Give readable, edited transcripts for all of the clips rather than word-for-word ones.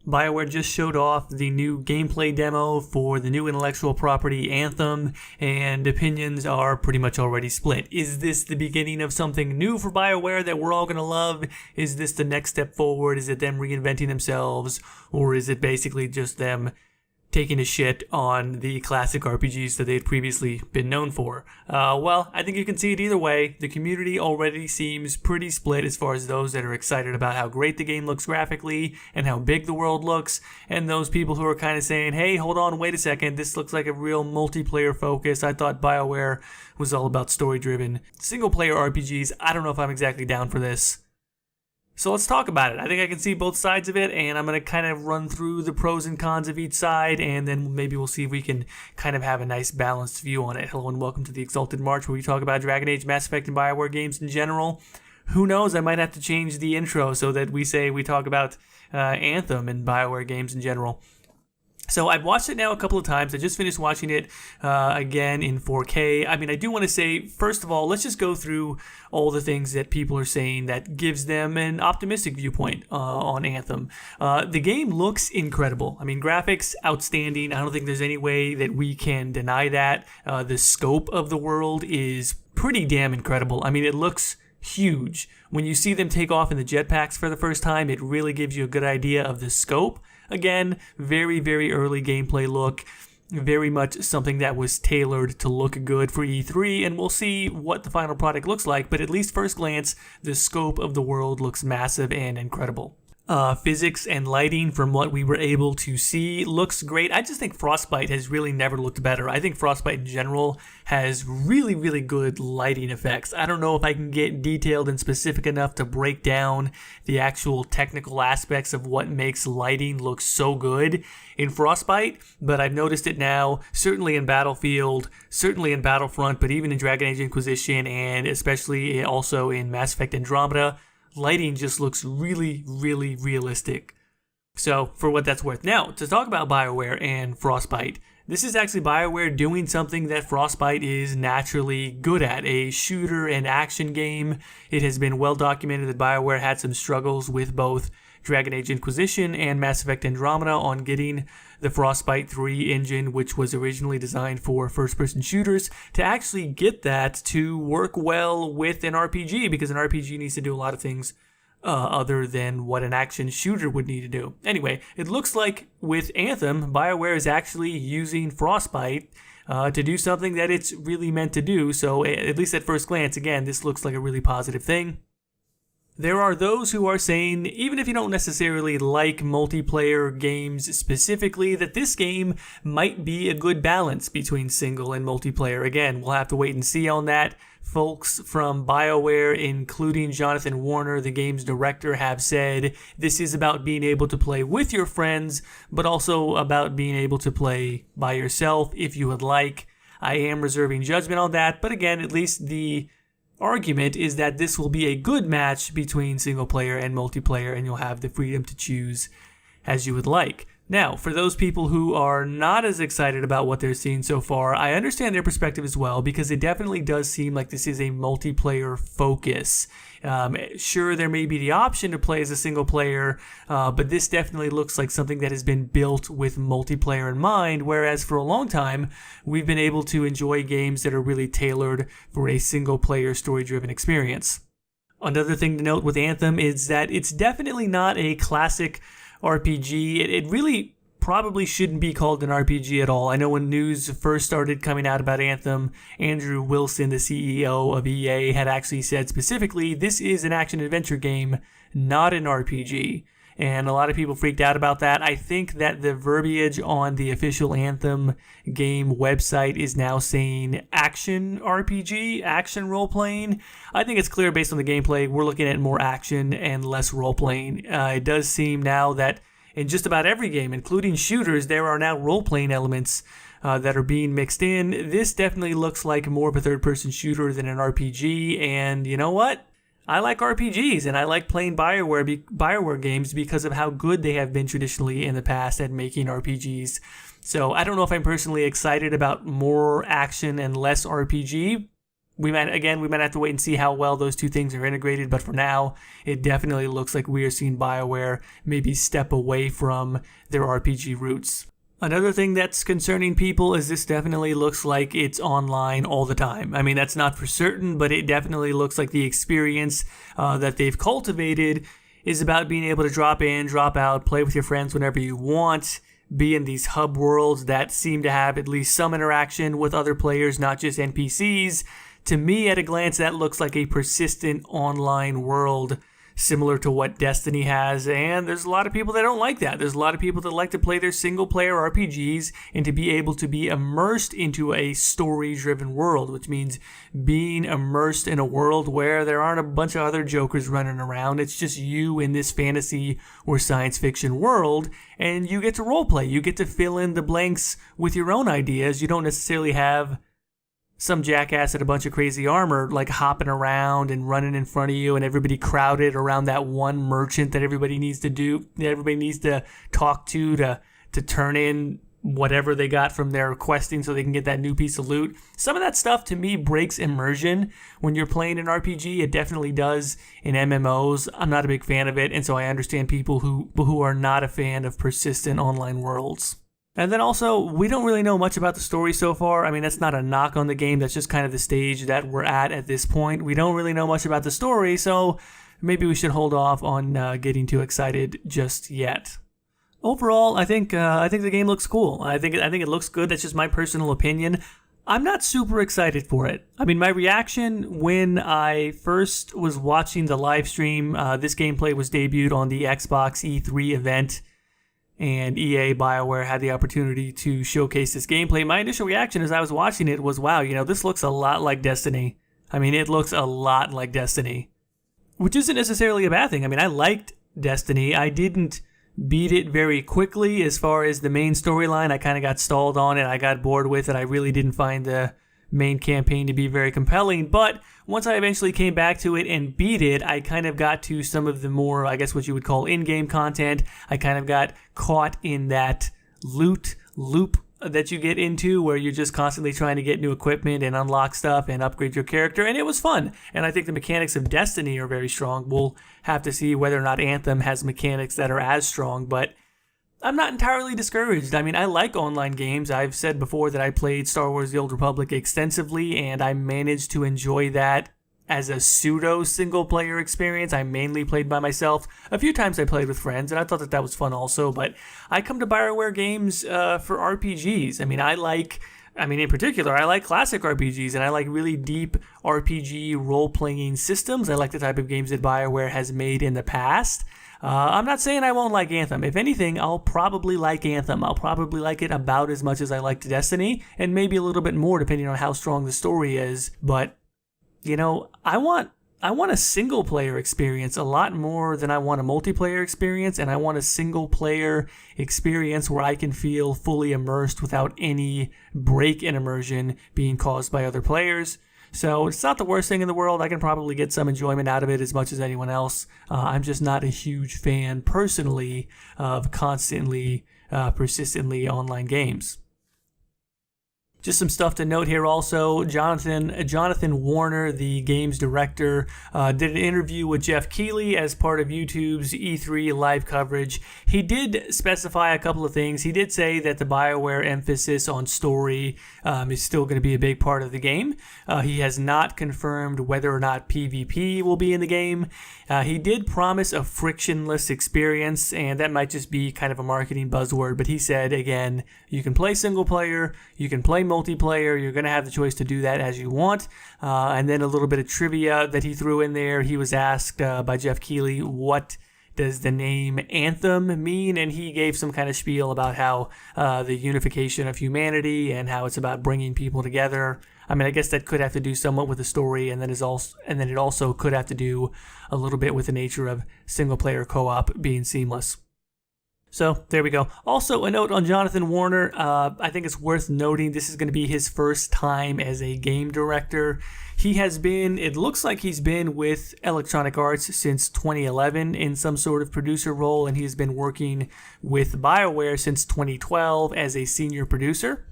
BioWare just showed off the new gameplay demo for the new intellectual property Anthem, and opinions are pretty much already split. Is this the beginning of something new for BioWare that we're all going to love? Is this the next step forward? Is it them reinventing themselves? Or is it basically just them taking a shit on the classic RPGs that they'd previously been known for? Well, I think you can see it either way. The community already seems pretty split as far as those that are excited about how great the game looks graphically and how big the world looks, and those people who are kind of saying, hey, hold on, wait a second, this looks like a real multiplayer focus. I thought BioWare was all about story-driven single-player RPGs. I don't know if I'm exactly down for this. So let's talk about it. I think I can see both sides of it, and I'm going to kind of run through the pros and cons of each side, and then maybe we'll see if we can kind of have a nice balanced view on it. Hello and welcome to the Exalted March, where we talk about Dragon Age, Mass Effect, and BioWare games in general. Who knows, I might have to change the intro so that we talk about Anthem and BioWare games in general. So I've watched it now a couple of times. I just finished watching it again in 4K. I mean, I do want to say, first of all, let's just go through all the things that people are saying that gives them an optimistic viewpoint on Anthem. The game looks incredible. I mean, graphics, outstanding. I don't think there's any way that we can deny that. The scope of the world is pretty damn incredible. I mean, it looks huge. When you see them take off in the jetpacks for the first time, it really gives you a good idea of the scope. Again, very, very early gameplay look, very much something that was tailored to look good for E3, and we'll see what the final product looks like, but at least first glance, the scope of the world looks massive and incredible. Physics and lighting, from what we were able to see, looks great. I just think Frostbite has really never looked better. I think Frostbite in general has really, really good lighting effects. I don't know if I can get detailed and specific enough to break down the actual technical aspects of what makes lighting look so good in Frostbite, but I've noticed it now, certainly in Battlefield, certainly in Battlefront, but even in Dragon Age Inquisition, and especially also in Mass Effect Andromeda. Lighting just looks really, really realistic. So, for what that's worth. Now, to talk about BioWare and Frostbite, this is actually BioWare doing something that Frostbite is naturally good at, a shooter and action game. It has been well documented that BioWare had some struggles with both Dragon Age Inquisition and Mass Effect Andromeda on getting the Frostbite 3 engine, which was originally designed for first-person shooters, to actually get that to work well with an RPG, because an RPG needs to do a lot of things other than what an action shooter would need to do. Anyway, it looks like with Anthem, BioWare is actually using Frostbite to do something that it's really meant to do, so at least at first glance, again, this looks like a really positive thing. There are those who are saying, even if you don't necessarily like multiplayer games specifically, that this game might be a good balance between single and multiplayer. Again, we'll have to wait and see on that. Folks from BioWare, including Jonathan Warner, the game's director, have said this is about being able to play with your friends, but also about being able to play by yourself if you would like. I am reserving judgment on that, but again, at least the argument is that this will be a good match between single player and multiplayer, and you'll have the freedom to choose as you would like. Now, for those people who are not as excited about what they're seeing so far, I understand their perspective as well, because it definitely does seem like this is a multiplayer focus. Sure, there may be the option to play as a single player, but this definitely looks like something that has been built with multiplayer in mind, whereas for a long time, we've been able to enjoy games that are really tailored for a single player story-driven experience. Another thing to note with Anthem is that it's definitely not a classic RPG. It really probably shouldn't be called an RPG at all. I know when news first started coming out about Anthem, Andrew Wilson, the CEO of EA, had actually said specifically, this is an action-adventure game, not an RPG. And a lot of people freaked out about that. I think that the verbiage on the official Anthem game website is now saying action RPG, action role-playing. I think it's clear based on the gameplay, we're looking at more action and less role-playing. It does seem now that in just about every game, including shooters, there are now role-playing elements that are being mixed in. This definitely looks like more of a third-person shooter than an RPG, and you know what? I like RPGs, and I like playing BioWare games because of how good they have been traditionally in the past at making RPGs. So I don't know if I'm personally excited about more action and less RPG, we might have to wait and see how well those two things are integrated, but for now, it definitely looks like we are seeing BioWare maybe step away from their RPG roots. Another thing that's concerning people is this definitely looks like it's online all the time. I mean, that's not for certain, but it definitely looks like the experience that they've cultivated is about being able to drop in, drop out, play with your friends whenever you want, be in these hub worlds that seem to have at least some interaction with other players, not just NPCs. To me, at a glance, that looks like a persistent online world similar to what Destiny has, and there's a lot of people that don't like that. There's a lot of people that like to play their single-player RPGs and to be able to be immersed into a story-driven world, which means being immersed in a world where there aren't a bunch of other jokers running around. It's just you in this fantasy or science fiction world, and you get to roleplay. You get to fill in the blanks with your own ideas. You don't necessarily have some jackass at a bunch of crazy armor like hopping around and running in front of you and everybody crowded around that one merchant that everybody needs to talk to turn in whatever they got from their questing so they can get that new piece of loot. Some of that stuff to me breaks immersion when you're playing an RPG. It definitely does in MMOs. I'm not a big fan of it, and so I understand people who are not a fan of persistent online worlds. And then also, we don't really know much about the story so far. I mean, that's not a knock on the game. That's just kind of the stage that we're at this point. We don't really know much about the story, so maybe we should hold off on getting too excited just yet. Overall, I think the game looks cool. I think it looks good. That's just my personal opinion. I'm not super excited for it. I mean, my reaction when I first was watching the live stream, this gameplay was debuted on the Xbox E3 event, and EA BioWare had the opportunity to showcase this gameplay. My initial reaction as I was watching it was, wow, this looks a lot like Destiny. I mean, it looks a lot like Destiny, which isn't necessarily a bad thing. I mean, I liked Destiny. I didn't beat it very quickly as far as the main storyline. I kind of got stalled on it. I got bored with it. I really didn't find the main campaign to be very compelling, but once I eventually came back to it and beat it, I kind of got to some of the more, I guess what you would call in-game content. I kind of got caught in that loot loop that you get into where you're just constantly trying to get new equipment and unlock stuff and upgrade your character, and it was fun. And I think the mechanics of Destiny are very strong. We'll have to see whether or not Anthem has mechanics that are as strong, but I'm not entirely discouraged. I mean, I like online games. I've said before that I played Star Wars The Old Republic extensively, and I managed to enjoy that as a pseudo single-player experience. I mainly played by myself. A few times I played with friends, and I thought that was fun also, but I come to BioWare games for RPGs. In particular, I like classic RPGs, and I like really deep RPG role-playing systems. I like the type of games that BioWare has made in the past. I'm not saying I won't like Anthem. If anything, I'll probably like Anthem. I'll probably like it about as much as I liked Destiny, and maybe a little bit more depending on how strong the story is. But, I want a single-player experience a lot more than I want a multiplayer experience, and I want a single-player experience where I can feel fully immersed without any break in immersion being caused by other players. So it's not the worst thing in the world. I can probably get some enjoyment out of it as much as anyone else. I'm just not a huge fan, personally, of constantly, persistently online games. Just some stuff to note here also. Jonathan Warner, the game's director, did an interview with Jeff Keighley as part of YouTube's E3 live coverage. He did specify a couple of things. He did say that the BioWare emphasis on story is still going to be a big part of the game. He has not confirmed whether or not PvP will be in the game. He did promise a frictionless experience, and that might just be kind of a marketing buzzword, but he said, again, you can play single player, you can play multiplayer, you're going to have the choice to do that as you want. And then a little bit of trivia that he threw in there. He was asked by Jeff Keighley, what does the name Anthem mean? And he gave some kind of spiel about how the unification of humanity and how it's about bringing people together. I mean, I guess that could have to do somewhat with the story, and then it also could have to do a little bit with the nature of single-player co-op being seamless. So there we go. Also, a note on Jonathan Warner. I think it's worth noting this is going to be his first time as a game director. It looks like he's been with Electronic Arts since 2011 in some sort of producer role, and he's been working with BioWare since 2012 as a senior producer.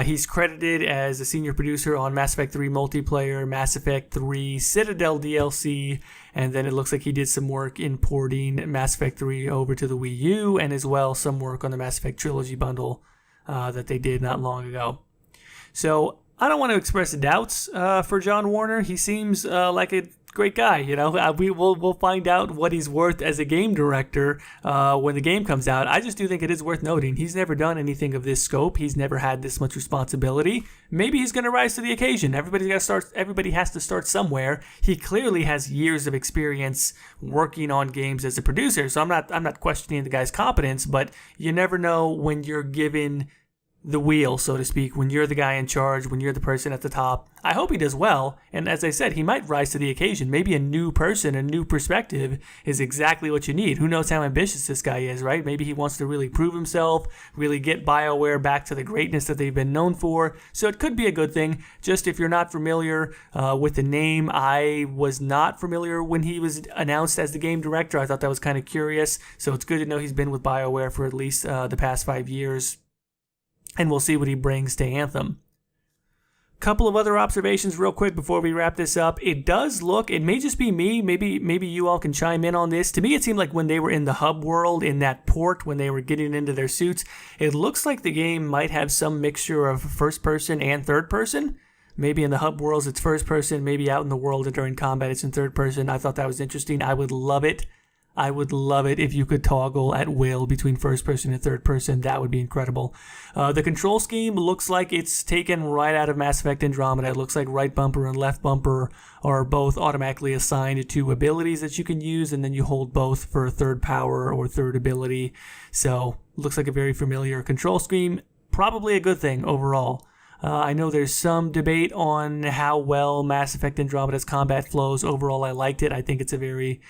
He's credited as a senior producer on Mass Effect 3 multiplayer, Mass Effect 3 Citadel DLC, and then it looks like he did some work in porting Mass Effect 3 over to the Wii U, and as well some work on the Mass Effect Trilogy bundle that they did not long ago. So I don't want to express doubts for John Warner. He seems like a great guy. We'll find out what he's worth as a game director when the game comes out. I just do think it is worth noting he's never done anything of this scope. He's never had this much responsibility. Maybe he's going to rise to the occasion. Everybody has to start somewhere. He clearly has years of experience working on games as a producer. So I'm not questioning the guy's competence, but you never know when you're given the wheel, so to speak, when you're the guy in charge, when you're the person at the top. I hope he does well, and as I said, he might rise to the occasion. Maybe a new person, a new perspective is exactly what you need. Who knows how ambitious this guy is, right? Maybe he wants to really prove himself, really get BioWare back to the greatness that they've been known for, so it could be a good thing. Just if you're not familiar with the name, I was not familiar when he was announced as the game director. I thought that was kind of curious, so it's good to know he's been with BioWare for at least the past 5 years. And we'll see what he brings to Anthem. Couple of other observations real quick before we wrap this up. It does look, it may just be me, maybe you all can chime in on this. To me, it seemed like when they were in the hub world, in that port, when they were getting into their suits, it looks like the game might have some mixture of first person and third person. Maybe in the hub worlds it's first person, maybe out in the world and during combat it's in third person. I thought that was interesting. I would love it. If you could toggle at will between first person and third person. That would be incredible. The control scheme looks like it's taken right out of Mass Effect Andromeda. It looks like right bumper and left bumper are both automatically assigned to abilities that you can use, and then you hold both for third power or third ability. So looks like a very familiar control scheme. Probably a good thing overall. I know there's some debate on how well Mass Effect Andromeda's combat flows. Overall, I liked it. I think it's a very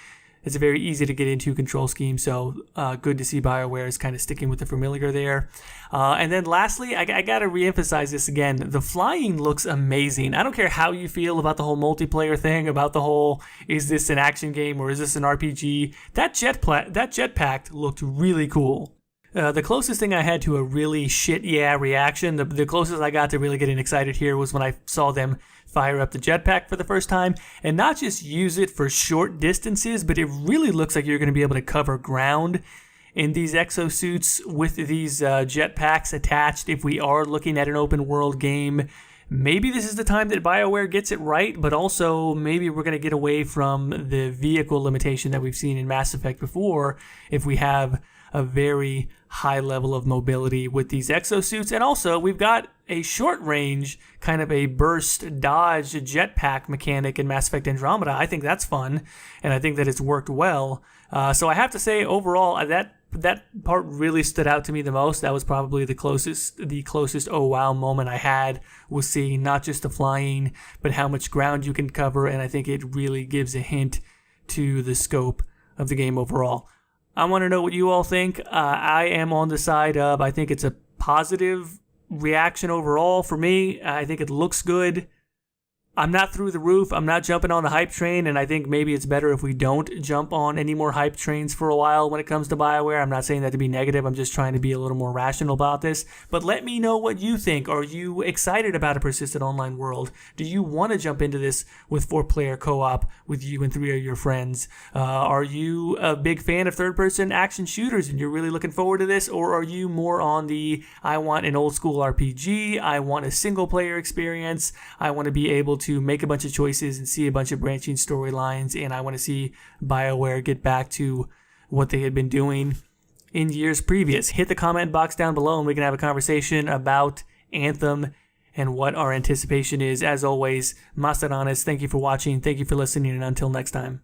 easy to get into control scheme, so good to see BioWare is kind of sticking with the familiar there. And then lastly, I got to reemphasize this again. The flying looks amazing. I don't care how you feel about the whole multiplayer thing, about the whole, is this an action game or is this an RPG? That jetpack looked really cool. The closest thing I had to a really shit yeah reaction, the closest I got to really getting excited here was when I saw them fire up the jetpack for the first time, and not just use it for short distances, but it really looks like you're going to be able to cover ground in these exosuits with these jetpacks attached if we are looking at an open world game. Maybe this is the time that BioWare gets it right, but also maybe we're going to get away from the vehicle limitation that we've seen in Mass Effect before if we have a very high level of mobility with these exosuits. And also, we've got a short range, kind of a burst dodge jetpack mechanic in Mass Effect Andromeda. I think that's fun, and I think that it's worked well. So I have to say, overall, that part really stood out to me the most. That was probably the closest oh wow moment I had, was seeing not just the flying, but how much ground you can cover, and I think it really gives a hint to the scope of the game overall. I want to know what you all think. I am on the side of, I think it's a positive reaction overall for me. I think it looks good. I'm not through the roof. I'm not jumping on the hype train, and I think maybe it's better if we don't jump on any more hype trains for a while when it comes to BioWare. I'm not saying that to be negative. I'm just trying to be a little more rational about this. But let me know what you think. Are you excited about a persistent online world? Do you want to jump into this with 4-player co-op with you and 3 of your friends? Are you a big fan of third-person action shooters and you're really looking forward to this? Or are you more on the, I want an old-school RPG, I want a single-player experience, I want to be able to make a bunch of choices and see a bunch of branching storylines, and I want to see BioWare get back to what they had been doing in years previous? Hit the comment box down below and we can have a conversation about Anthem and what our anticipation is. As always, Masteranes, thank you for watching, thank you for listening, and until next time.